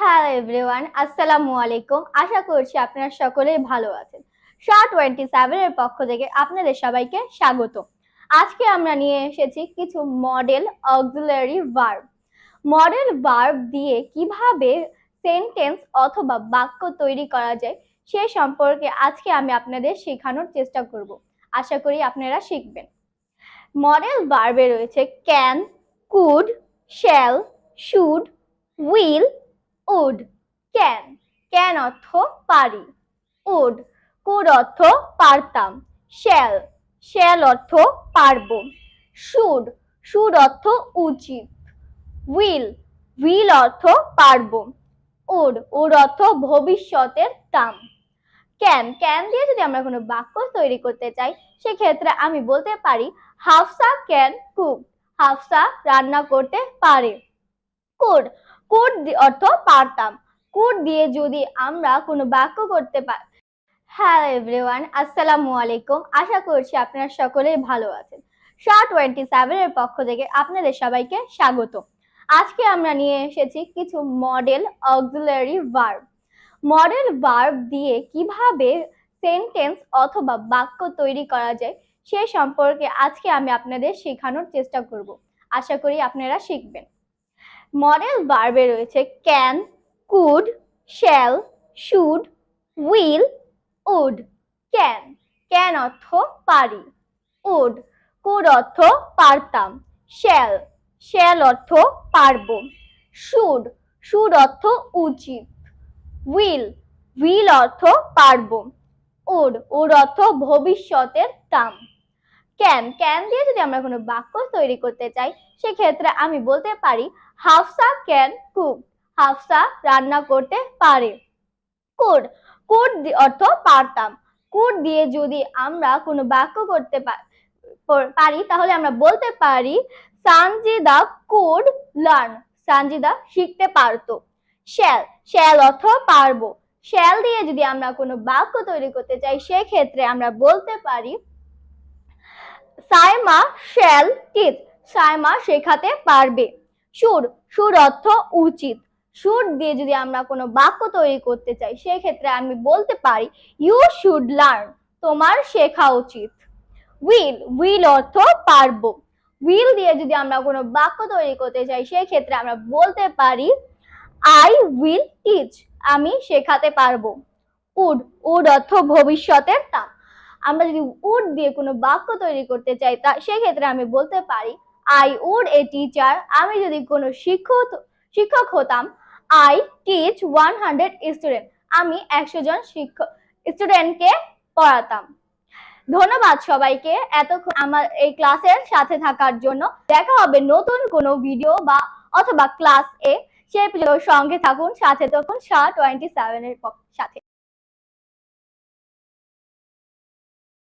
Hello everyone, আসসালামু আলাইকুম। আশা করছি আপনারা সকলেই ভালো আছেন। SHA-27 এর পক্ষ থেকে আপনাদের সবাইকে স্বাগত। আজকে আমরা নিয়ে এসেছি কিছু modal auxiliary verb. Modal verb দিয়ে কিভাবে সেন্টেন্স অথবা বাক্য তৈরি করা যায় সে সম্পর্কে আজকে আমি আপনাদের শেখানোর চেষ্টা করব। আশা করি আপনারা শিখবেন। মডেল ভার্বে রয়েছে can, could, shall, should, will, would. Can, can অর্থ পারি। উড, কুড অর্থ পারতাম। শ্যাল, শ্যাল অর্থ পারবো। শুড, শুড অর্থ উচিত। উইল, উইল অর্থ পারবো। উড, উড অর্থ ভবিষ্যতের টার্ম। ক্যান, ক্যান দিয়ে যদি আমরা কোনো বাক্য তৈরি করতে চাই সেক্ষেত্রে আমি বলতে পারি হাফসা ক্যান কুক। হাফসা রান্না করতে পারে। কুড, কুড অর্থ পারতাম। কুড দিয়ে যদি আমরা কোনো বাক্য করতে পারি। হ্যালো এভরিওয়ান, আসসালামু আলাইকুম। আশা করছি আপনারা সকলেই ভালো আছেন। SHA-27 এর পক্ষ থেকে আপনাদের সবাইকে স্বাগত। আজকে আমরা নিয়ে এসেছি কিছু modal auxiliary verb. Modal verb দিয়ে কিভাবে সেন্টেন্স অথবা বাক্য তৈরি করা যায় সে সম্পর্কে আজকে আমি আপনাদের শেখানোর চেষ্টা করব। আশা করি আপনারা শিখবেন। মডেল ভার্বে রয়েছে can, could, shall, should, will, would. Can, can অর্থ পারি। উড, কুড অর্থ পারতাম। শ্যাল, শ্যাল অর্থ পারবো। শুড, শুড অর্থ উচিত। উইল, উইল অর্থ পারবো। উড, উড অর্থ ভবিষ্যতের টার্ম। ক্যান, ক্যান দিয়ে যদি আমরা কোনো বাক্য তৈরি করতে চাই সেক্ষেত্রে আমি বলতে পারি হাফসা ক্যান কুক। হাফসা রান্না করতে পারে। কুড, কুড অর্থ পারতাম। কুড দিয়ে যদি আমরা কোনো বাক্য করতে পারি তাহলে আমরা বলতে পারি সানজিদা কুড লার্ন। সানজিদা শিখতে পারতো। শ্যাল, শ্যাল অর্থ পারবো। শ্যাল দিয়ে যদি আমরা কোনো বাক্য তৈরি করতে চাই সেক্ষেত্রে আমরা বলতে পারি সাইমা শ্যাল টিচ। সাইমা শেখাতে পারবে। শুড, শুড অর্থ উচিত। শুড দিয়ে যদি আমরা কোনো বাক্য তৈরি করতে চাই সেক্ষেত্রে আমি বলতে পারি ইউ শুড লার্ন। তোমার শেখা উচিত। উইল, উইল অর্থ পারবো। উইল দিয়ে যদি আমরা কোনো বাক্য তৈরি করতে চাই সেক্ষেত্রে আমরা বলতে পারি আই উইল টিচ। আমি শেখাতে পারবো। উড, উড অর্থ ভবিষ্যতের টার্ম। আমরা যদি উড দিয়ে কোনো বাক্য তৈরি করতে চাই তা সেক্ষেত্রে আমি বলতে পারি আই উড এ টিচার। আমি যদি কোনো শিক্ষক হতাম আই টিচ 100 স্টুডেন্ট। আমি 100 জন স্টুডেন্টকে পড়াতাম। ধন্যবাদ সবাইকে এতক্ষণ আমার এই ক্লাসের সাথে থাকার জন্য। দেখা হবে নতুন কোনো ভিডিও বা অথবা ক্লাস এ। সেই সঙ্গে থাকুন, সাথে থাকুন SHA-27 এর সাথে।